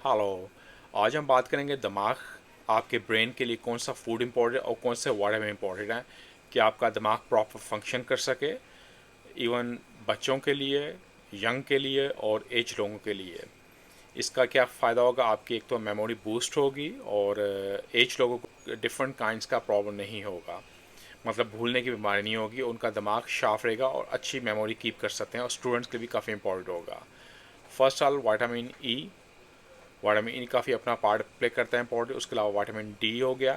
Hello. आज हम बात करेंगे दिमाग आपके ब्रेन के लिए कौन सा फूड इम्पोर्टेंट और कौन से वाटर इम्पोर्टेंट है कि आपका दिमाग प्रॉपर फंक्शन कर सके। इवन बच्चों के लिए, यंग के लिए और एज लोगों के लिए इसका क्या फ़ायदा होगा। आपकी एक तो मेमोरी बूस्ट होगी और एज लोगों को डिफरेंट काइंड्स का प्रॉब्लम नहीं होगा, मतलब भूलने की बीमारी नहीं होगी, उनका दिमाग शार्प रहेगा और अच्छी मेमोरी कीप कर सकते हैं। और स्टूडेंट्स के लिए भी काफ़ी इंपॉर्टेंट होगा। First all vitamin E, vitamin E काफ़ी अपना पार्ट प्ले करता है इंपॉर्टेंट। उसके अलावा विटामिन डी हो गया,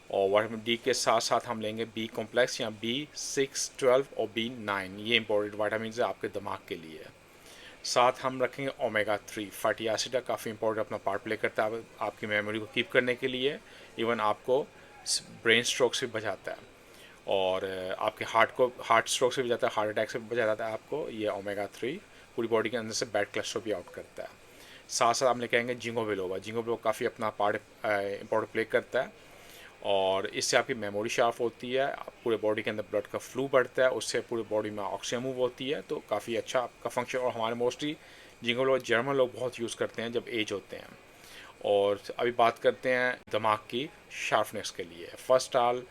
और विटामिन डी के साथ साथ हम लेंगे बी कॉम्प्लेक्स या B6, B12 और B9। ये इंपॉर्टेंट विटामिन है आपके दिमाग के लिए। साथ हम रखेंगे ओमेगा 3 फैटी एसिड, काफ़ी इंपॉर्टेंट अपना पार्ट प्ले करता है आपकी मेमोरी को कीप करने के लिए। इवन आपको ब्रेन स्ट्रोक से भी बचाता है और आपके हार्ट स्ट्रोक से भी बचाता है, हार्ट अटैक से भी बचा जाता है आपको। ये ओमेगा 3 पूरी बॉडी के अंदर से बैड कोलेस्ट्रॉल भी आउट करता है। साथ साथ हम लेके आएंगे जिंगो बिलोबा। जिंगो बिलोबा काफ़ी अपना पार्ट इंपॉर्टेंट प्ले करता है और इससे आपकी मेमोरी शार्प होती है, पूरे बॉडी के अंदर ब्लड का फ्लू बढ़ता है, उससे पूरी बॉडी में ऑक्सीजन मूव होती है, तो काफ़ी अच्छा आपका फंक्शन। और हमारे मोस्टली जिंगो बिलोबा जर्मन लोग बहुत यूज़ करते हैं जब एज होते हैं। और अभी बात करते हैं दिमाग की शार्पनेस के लिए। फर्स्ट ऑल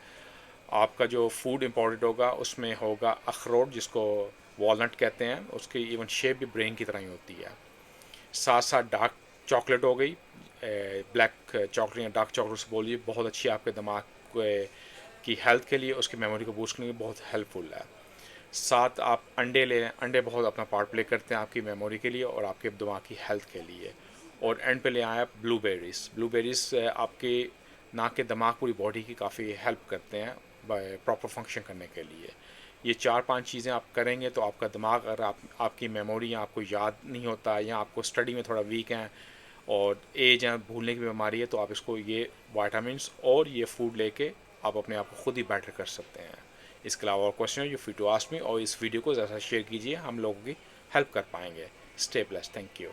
आपका जो फूड इम्पोर्टेंट होगा उसमें होगा अखरोट, जिसको वॉलनट कहते हैं। उसकी इवन शेप भी ब्रेन की तरह ही होती है। साथ साथ डार्क चॉकलेट हो गई, ब्लैक चॉकलेट या डार्क चॉकलेट से बोलिए, बहुत अच्छी है आपके दिमाग की हेल्थ के लिए, उसकी मेमोरी को बूस्ट करने के लिए बहुत हेल्पफुल है। साथ आप अंडे ले लें, अंडे बहुत अपना पार्ट प्ले करते हैं आपकी मेमोरी के लिए और आपके दिमाग की हेल्थ के लिए। और एंड पे ले आए आप ब्लूबेरीज। ब्लूबेरीज आपके नाक के दिमाग पूरी बॉडी की काफ़ी हेल्प करते हैं प्रॉपर फंक्शन करने के लिए। ये 4-5 चीज़ें आप करेंगे तो आपका दिमाग, अगर आपकी मेमोरी या आपको याद नहीं होता या आपको स्टडी में थोड़ा वीक हैं और एज या भूलने की बीमारी है, तो आप इसको ये वाइटामिन और ये फूड लेके आप अपने आप को खुद ही बेटर कर सकते हैं। इसके अलावा और क्वेश्चन है you free to ask me, और इस वीडियो को ज़्यादा शेयर कीजिए, हम लोगों की हेल्प कर पाएंगे। Stay blessed, thank you.